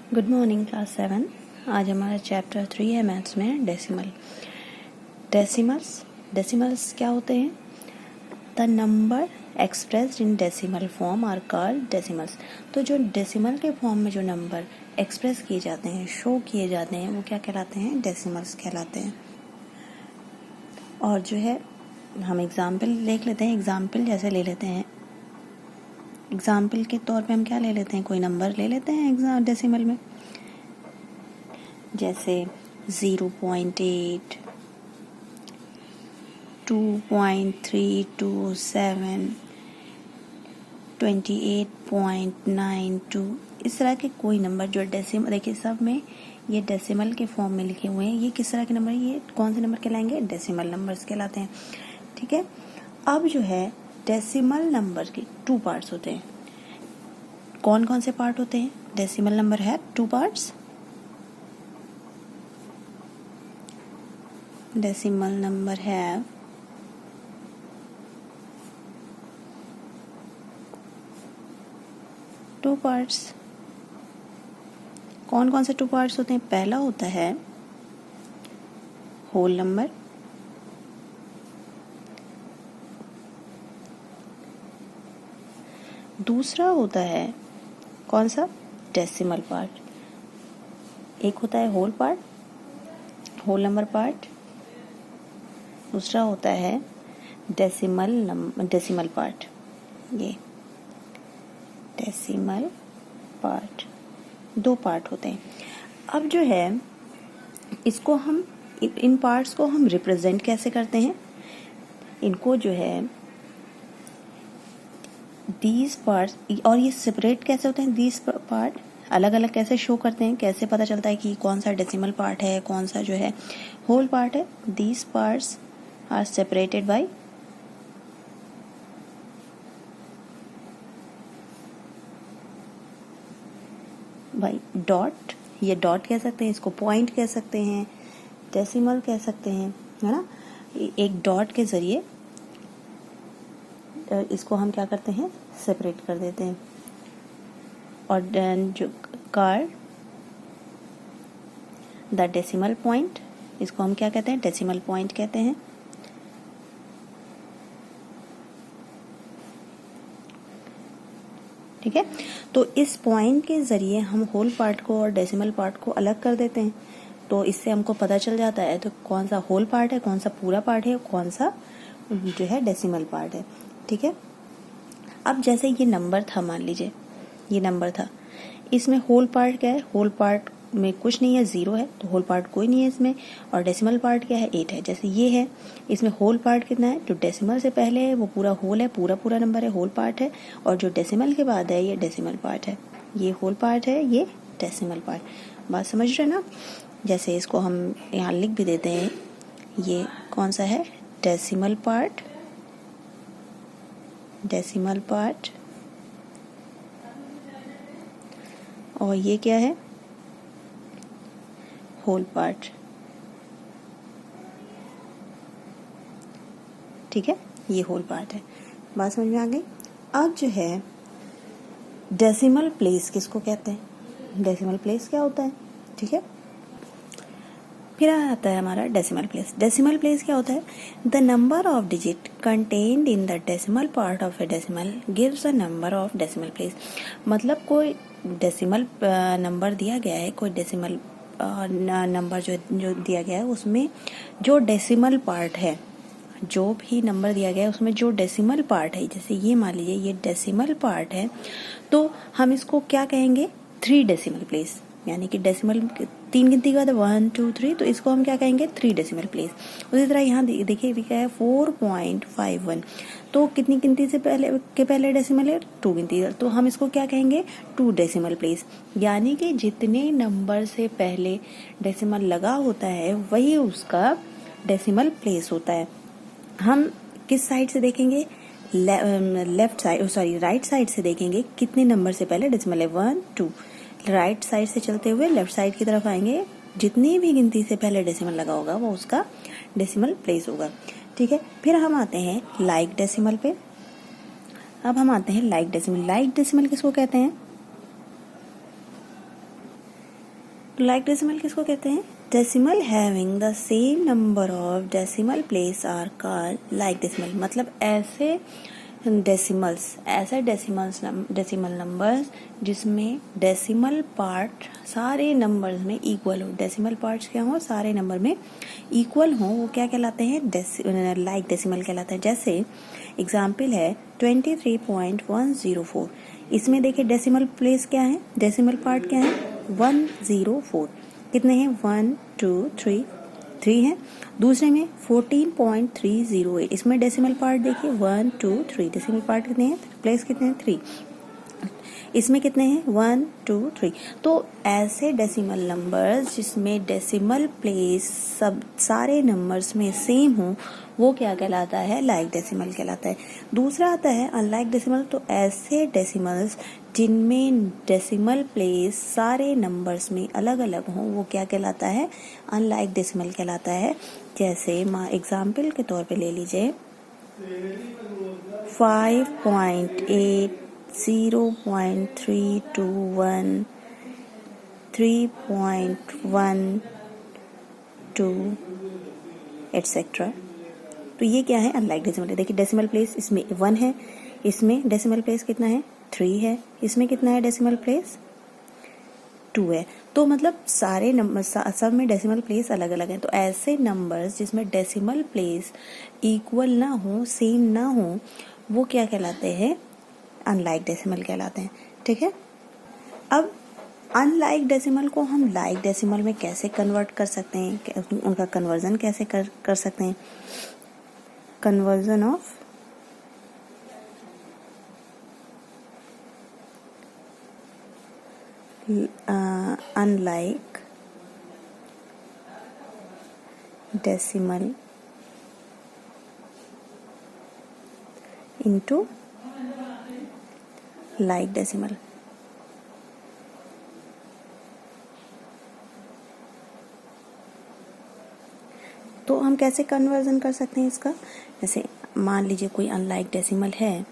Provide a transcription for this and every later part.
Good morning class 7। आज हमारा chapter 3 है मैथ्स में डेसिमल। डेसिमल्स क्या होते हैं? The number expressed in decimal form are called decimals. तो जो डेसिमल के फॉर्म में जो नंबर एक्सप्रेस किए जाते हैं, शो किए जाते हैं, वो क्या कहलाते हैं? डेसिमल्स कहलाते हैं। और जो है हम एग्जाम्पल देख लेते हैं। एग्जाम्पल जैसे ले लेते हैं, एग्जाम्पल के तौर पे हम क्या ले लेते हैं? कोई नंबर ले लेते हैं डेसिमल में, जैसे 0.8, 2.327, 28.92, इस तरह के कोई नंबर जो डेसिमल, देखिए सब में ये डेसिमल के फॉर्म में लिखे हुए हैं। ये किस तरह के नंबर? ये कौन से नंबर कहलाएंगे? डेसिमल नंबर्स कहलाते हैं। ठीक है। अब जो है डेसिमल नंबर के 2 पार्ट्स होते हैं। कौन कौन से पार्ट होते हैं? डेसिमल नंबर है 2 पार्ट्स। डेसिमल नंबर है 2 पार्ट्स। कौन कौन से 2 पार्ट्स होते हैं? पहला होता है होल नंबर, दूसरा होता है कौन सा? Decimal part. एक होता है whole part, whole number part, दूसरा होता है डेसिमल पार्ट। ये डेसिमल पार्ट 2 पार्ट होते हैं। अब जो है इसको हम इन पार्ट्स को हम रिप्रेजेंट कैसे करते हैं? इनको जो है दीज पार्ट्स, और ये सेपरेट कैसे होते हैं? दीज पार्ट अलग अलग कैसे शो करते हैं? कैसे पता चलता है कि कौन सा डेसिमल पार्ट है, कौन सा जो है होल पार्ट है? These parts are separated by dot. ये डॉट कह सकते हैं, इसको पॉइंट कह सकते हैं, डेसिमल कह सकते हैं, है ना। एक डॉट के जरिए इसको हम क्या करते हैं? सेपरेट कर देते हैं। और जो कार्ड द डेसिमल पॉइंट, इसको हम क्या कहते हैं? डेसिमल पॉइंट कहते हैं। ठीक है। तो इस पॉइंट के जरिए हम होल पार्ट को और डेसिमल पार्ट को अलग कर देते हैं। तो इससे हमको पता चल जाता है तो कौन सा होल पार्ट है, कौन सा पूरा पार्ट है, कौन सा जो है डेसिमल पार्ट है। ठीक है। अब जैसे ये नंबर था, मान लीजिए ये नंबर था, इसमें होल पार्ट क्या है? होल पार्ट में कुछ नहीं है, 0 है, तो होल पार्ट कोई नहीं है इसमें। और डेसिमल पार्ट क्या है? 8 है। जैसे ये है, इसमें होल पार्ट कितना है? जो डेसिमल से पहले है वो पूरा होल है, पूरा पूरा नंबर है, होल पार्ट है। और जो डेसिमल के बाद है ये डेसिमल पार्ट है। ये होल पार्ट है, ये डेसिमल पार्ट। बात समझ रहे ना? जैसे इसको हम यहाँ लिख भी देते हैं, ये कौन सा है? Decimal part, decimal part. और ये क्या है? Whole part. ठीक है, ये होल पार्ट है। बात समझ में आ गई? अब जो है डेसिमल प्लेस किसको कहते हैं? डेसिमल प्लेस क्या होता है? ठीक है। फिर आता है हमारा डेसिमल प्लेस। डेसिमल प्लेस क्या होता है? The number of digit contained in the decimal part of A decimal gives the number of decimal place. मतलब कोई डेसिमल नंबर दिया गया है, कोई डेसिमल नंबर जो दिया गया है, उसमें जो डेसिमल पार्ट है, जो भी नंबर दिया गया है उसमें जो डेसिमल पार्ट है, जैसे ये मान लीजिए ये डेसिमल पार्ट है, तो हम इसको क्या कहेंगे? 3 डेसिमल प्लेस। यानी कि डेसिमल 3 गिनती के बाद 1 2 3, तो इसको हम क्या कहेंगे? 3 डेसिमल प्लेस। उसी तरह यहाँ देखिए क्या है? 4.51, तो कितनी गिनती से पहले डेसिमल है? 2 गिनती, तो हम इसको क्या कहेंगे? 2 डेसिमल प्लेस। यानी कि जितने नंबर से पहले डेसिमल लगा होता है वही उसका डेसिमल प्लेस होता है। हम किस साइड से देखेंगे? Left side, sorry right side से देखेंगे कितने नंबर से पहले डेसिमल है? 1 2। राइट साइड से चलते हुए लेफ्ट साइड की तरफ आएंगे, जितनी भी गिनती से पहले डेसिमल लगा होगा वो उसका डेसिमल प्लेस होगा। ठीक है। फिर हम आते हैं लाइक डेसिमल पे। अब हम आते हैं लाइक डेसिमल। लाइक डेसिमल किसको कहते हैं? लाइक डेसिमल किसको कहते हैं? Decimal having the same number of decimal place are called like decimal. मतलब ऐसे डेसिमल नंबर्स जिसमें डेसिमल पार्ट सारे नंबर्स में इक्वल हो। डेसिमल पार्ट्स क्या हो? सारे नंबर में इक्वल हो, वो क्या कहलाते हैं? लाइक डेसिमल कहलाते हैं। जैसे एग्जाम्पल है 23.104। इसमें देखिए डेसिमल प्लेस क्या है, डेसिमल पार्ट क्या है? 104। कितने हैं? 1 2 3 है। दूसरे में 14.308, इसमें डेसिमल पार्ट देखिए 1 2 3, डेसिमल पार्ट कितने हैं? प्लेस कितने हैं? 3। इसमें कितने हैं? 1 2 3। तो ऐसे डेसिमल नंबर्स जिसमें डेसिमल प्लेस सब सारे नंबर्स में सेम हो, वो क्या कहलाता है? लाइक डेसिमल कहलाता है। दूसरा आता है अनलाइक डेसिमल। तो ऐसे डेसिमल्स जिनमें डेसिमल प्लेस सारे नंबर्स में अलग अलग हो, वो क्या कहलाता है? अनलाइक डेसिमल कहलाता है। जैसे एग्जाम्पल के तौर पे ले लीजिए 5.8, 0.321, 3.12 एटसेट्रा। तो ये क्या है? अनलाइक डेसिमल है। देखिए डेसिमल प्लेस इसमें 1 है, इसमें डेसिमल प्लेस कितना है? 3 है, इसमें कितना है डेसिमल प्लेस? 2 है। तो मतलब सारे नंबर सब में डेसिमल प्लेस अलग अलग है। तो ऐसे नंबर्स जिसमें डेसिमल प्लेस इक्वल ना हो, सेम ना हो, वो क्या कहलाते हैं? अनलाइक डेसिमल कहलाते हैं। ठीक है। अब अनलाइक डेसिमल को हम लाइक डेसिमल में कैसे कन्वर्ट कर सकते हैं? उनका कन्वर्जन कैसे कर सकते हैं? Conversion of unlike decimal into like decimal. तो हम कैसे कन्वर्जन कर सकते हैं इसका? जैसे मान लीजिए कोई अनलाइक डेसिमल है,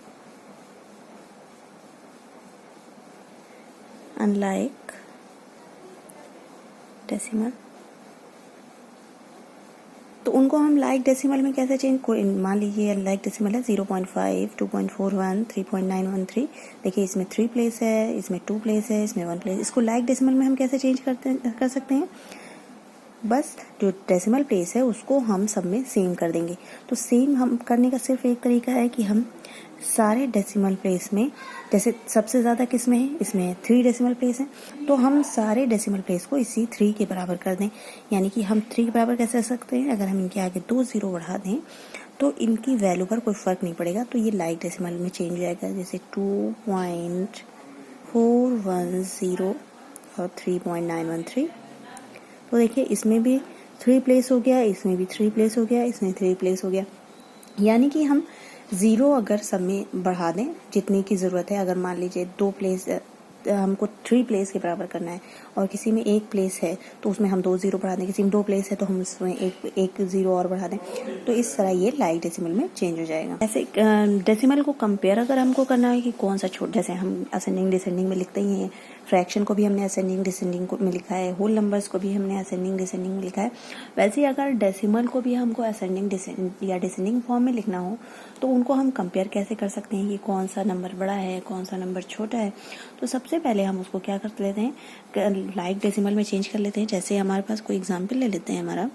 अनलाइक डेसिमल, तो उनको हम लाइक डेसिमल में कैसे चेंज? कोई मान लीजिए लाइक डेसिमल है 0.5, 2.41, 3.913। देखिए इसमें 3 प्लेस है, इसमें 2 प्लेस है, इसमें 1 प्लेस। इसको लाइक डेसिमल में हम कैसे चेंज कर सकते हैं? बस जो डेसिमल प्लेस है उसको हम सब में सेम कर देंगे। तो सेम हम करने का सिर्फ एक तरीका है कि हम सारे डेसिमल प्लेस में, जैसे सबसे ज़्यादा किस में है? इसमें 3 डेसिमल प्लेस हैं, तो हम सारे डेसिमल प्लेस को इसी 3 के बराबर कर दें। यानी कि हम 3 के बराबर कैसे कर सकते हैं? अगर हम इनके आगे 2 0 बढ़ा दें तो इनकी वैल्यू पर कोई फ़र्क नहीं पड़ेगा, तो ये लाइक डेसिमल में चेंज हो जाएगा। जैसे 2.410 और 3.913। तो देखिए इसमें भी 3 प्लेस हो गया, इसमें भी 3 प्लेस हो गया, इसमें 3 प्लेस हो गया। यानी कि हम 0 अगर सब में बढ़ा दें जितने की ज़रूरत है, अगर मान लीजिए 2 प्लेस हमको 3 प्लेस के बराबर करना है और किसी में 1 प्लेस है तो उसमें हम 2 0 बढ़ा दें, किसी में 2 प्लेस है तो हम उसमें एक 0 और बढ़ा दें, तो इस तरह ये लाइक डेसिमल में चेंज हो जाएगा। ऐसे डेसिमल को कंपेयर अगर हमको करना है कि कौन सा छोटा, जैसे हम असेंडिंग डिसेंडिंग में लिखते ही हैं, फ्रैक्शन को भी हमने असेंडिंग डिसेंडिंग में लिखा है, होल नंबर्स को भी हमने असेंडिंग डिसेंडिंग में लिखा है, वैसे ही अगर डेसिमल को भी हमको असेंडिंग या डिसेंडिंग फॉर्म में लिखना हो तो उनको हम कंपेयर कैसे कर सकते हैं कि कौन सा नंबर बड़ा है, कौन सा नंबर छोटा है? तो सबसे पहले हम उसको क्या कर लेते हैं? लाइक डेसिमल में चेंज कर लेते हैं। जैसे हमारे पास कोई एग्जाम्पल ले लेते हैं, हमारा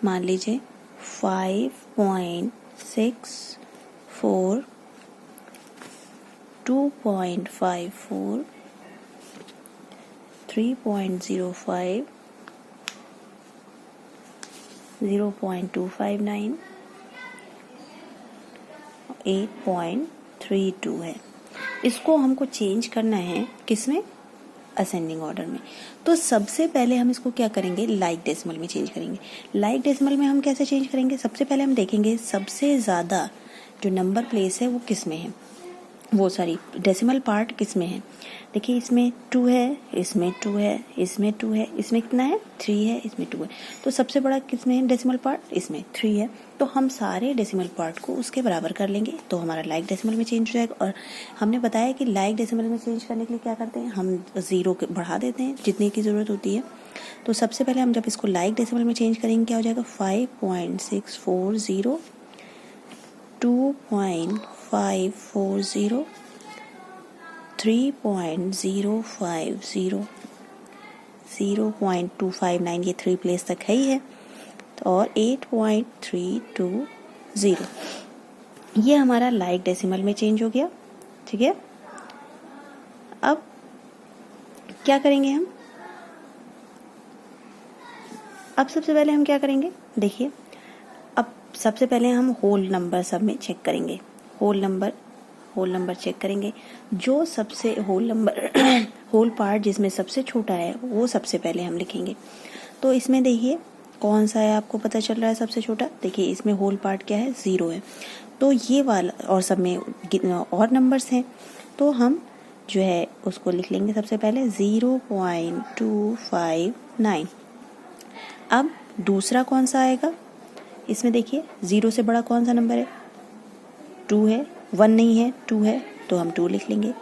मान लीजिए 5.64, 2.54, 3.05, 0.259, 8.32 है। इसको हमको चेंज करना है किसमें? असेंडिंग ऑर्डर में। तो सबसे पहले हम इसको क्या करेंगे? लाइक डेसिमल में चेंज करेंगे। लाइक डेसिमल में हम कैसे चेंज करेंगे? सबसे पहले हम देखेंगे सबसे ज़्यादा जो नंबर प्लेस है वो किस में है। वो सारी डेसिमल पार्ट किस में है, देखिए इसमें 2 है, इसमें 2 है, इसमें 2 है, इसमें कितना है 3 है, इसमें 2 है। तो सबसे बड़ा किस में है डेसिमल पार्ट, इसमें 3 है। तो हम सारे डेसिमल पार्ट को उसके बराबर कर लेंगे तो हमारा लाइक डेसिमल में चेंज हो जाएगा। और हमने बताया कि लाइक डेसिमल में चेंज करने के लिए क्या करते हैं, हम 0 बढ़ा देते हैं जितने की ज़रूरत होती है। तो सबसे पहले हम जब इसको लाइक डेसिमल में चेंज करेंगे क्या हो जाएगा, 5.640, 2.540, 3.050, 0.259, ये 3 प्लेस तक है ही है, और 8.320, ये हमारा लाइक डेसिमल में चेंज हो गया। ठीक है, अब क्या करेंगे हम, अब सबसे पहले हम क्या करेंगे, देखिए अब सबसे पहले हम होल नंबर सब में चेक करेंगे, होल नंबर चेक करेंगे। जो सबसे होल नंबर होल पार्ट जिसमें सबसे छोटा है वो सबसे पहले हम लिखेंगे। तो इसमें देखिए कौन सा है, आपको पता चल रहा है सबसे छोटा, देखिए इसमें होल पार्ट क्या है 0 है। तो ये वाला, और सब में और नंबर्स हैं तो हम जो है उसको लिख लेंगे सबसे पहले 0.259। अब दूसरा कौन सा आएगा, इसमें देखिए 0 से बड़ा कौन सा नंबर है, 2 है, 1 नहीं है 2 है, तो हम 2 लिख लेंगे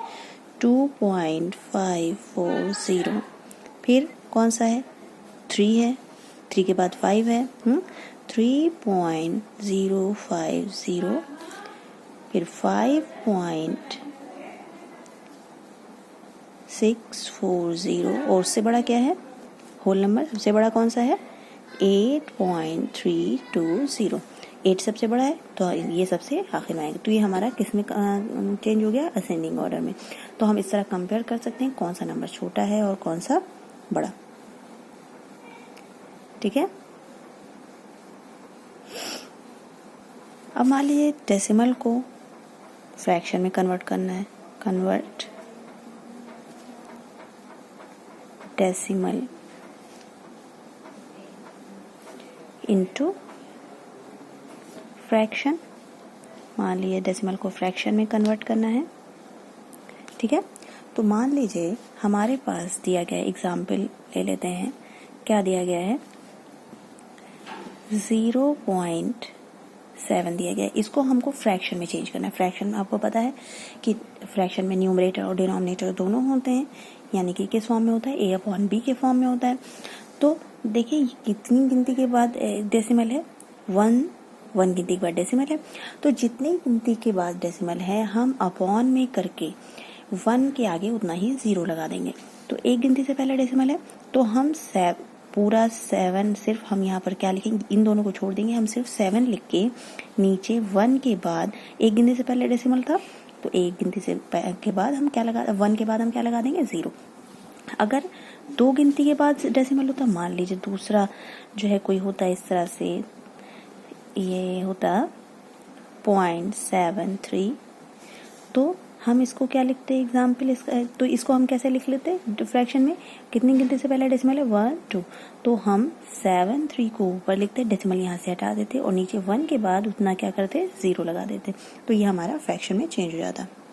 2.540। फिर कौन सा है, 3 है, 3 के बाद 5 है, 3.050, फिर 5.640, और उससे बड़ा क्या है, होल नंबर सबसे बड़ा कौन सा है 8.320, 8 सबसे बड़ा है तो ये सबसे आखिर में आएगा। तो ये हमारा किस में चेंज हो गया, असेंडिंग ऑर्डर में। तो हम इस तरह कंपेयर कर सकते हैं कौन सा नंबर छोटा है और कौन सा बड़ा। ठीक है, अब मान लीजिए डेसिमल को फ्रैक्शन में कन्वर्ट करना है, कन्वर्ट डेसिमल इनटू फ्रैक्शन। मान लीजिए डेसिमल को फ्रैक्शन में कन्वर्ट करना है। ठीक है, तो मान लीजिए हमारे पास दिया गया एग्जाम्पल ले लेते हैं, क्या दिया गया है 0.7 दिया गया है। इसको हमको फ्रैक्शन में चेंज करना है। फ्रैक्शन आपको पता है कि फ्रैक्शन में न्यूमरेटर और डिनोमिनेटर दोनों होते हैं, यानी कि किस फॉर्म में होता है, a/b के फॉर्म में होता है। तो देखिए कितनी गिनती के बाद डेसिमल है, 1 गिनती के बाद डेसिमल है। तो जितनी गिनती के बाद डेसिमल है हम अपॉन में करके 1 के आगे उतना ही 0 लगा देंगे। तो एक गिनती से पहले डेसिमल है तो हम पूरा 7, सिर्फ हम यहाँ पर क्या लिखेंगे, इन दोनों को छोड़ देंगे, हम सिर्फ 7 लिख के नीचे 1 के बाद, एक गिनती से पहले डेसिमल था तो एक गिनती से के बाद हम क्या लगा, 1 के बाद हम क्या लगा देंगे 0। अगर 2 गिनती के बाद डेसिमल होता, मान लीजिए दूसरा जो है कोई होता इस तरह से, ये होता 0.73, तो हम इसको क्या लिखते हैं एग्जाम्पल इसका, तो इसको हम कैसे लिख लेते हैं फ्रैक्शन में, कितनी गिनती से पहले डेसिमल है 1 2, तो हम 73 को ऊपर लिखते, डेसिमल यहाँ से हटा देते और नीचे 1 के बाद उतना क्या करते 0 लगा देते, तो ये हमारा फ्रैक्शन में चेंज हो जाता।